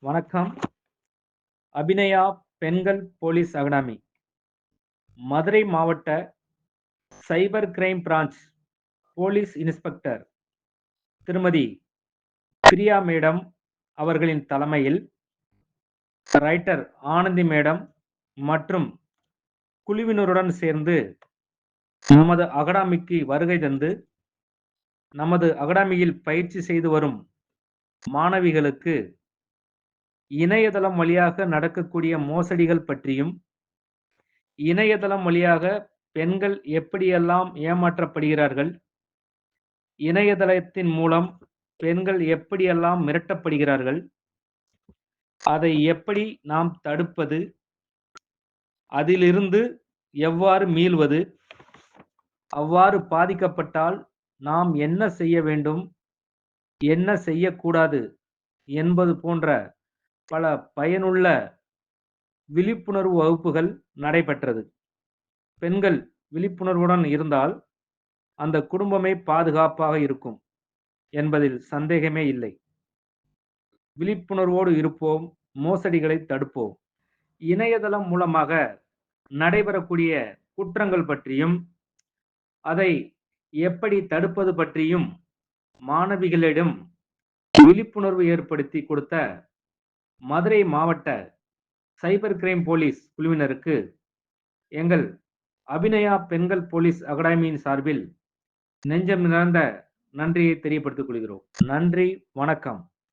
வணக்கம். அபிநயா பெண்கள் police academy, Madurai மாவட்ட cyber crime branch police inspector திருமதி பிரியா மேடம் அவர்களின் தலைமையில் ரைட்டர் ஆனந்தி மேடம் மற்றும் குழுவினருடன் சேர்ந்து நமது அகாடமிக்கு வருகை தந்து நமது அகாடமியில் பயிற்சி செய்து வரும் மாணவிகளுக்கு இணையதளம் வழியாக நடக்கக்கூடிய மோசடிகள் பற்றியும், இணையதளம் வழியாக பெண்கள் எப்படியெல்லாம் ஏமாற்றப்படுகிறார்கள், இணையதளத்தின் மூலம் பெண்கள் எப்படியெல்லாம் மிரட்டப்படுகிறார்கள், அதை எப்படி நாம் தடுப்பது, அதிலிருந்து எவ்வாறு மீள்வது, அவ்வாறு பாதிக்கப்பட்டால் நாம் என்ன செய்ய வேண்டும், என்ன செய்யக்கூடாது என்பது போன்ற பல பயனுள்ள விழிப்புணர்வு வகுப்புகள் நடைபெற்றது. பெண்கள் விழிப்புணர்வுடன் இருந்தால் அந்த குடும்பமே பாதுகாப்பாக இருக்கும் என்பதில் சந்தேகமே இல்லை. விழிப்புணர்வோடு இருப்போம், மோசடிகளை தடுப்போம். இணையதளம் மூலமாக நடைபெறக்கூடிய குற்றங்கள் பற்றியும், அதை எப்படி தடுப்பது பற்றியும் மாணவிகளிடம் விழிப்புணர்வு ஏற்படுத்தி கொடுத்த மதுரை மாவட்ட சைபர் கிரைம் போலீஸ் குழுவினருக்கு எங்கள் அபிநயா பெண்கள் போலீஸ் அகாடமியின் சார்பில் நெஞ்சம் நிறைந்த நன்றியை தெரியப்படுத்திக் கொள்கிறோம். நன்றி, வணக்கம்.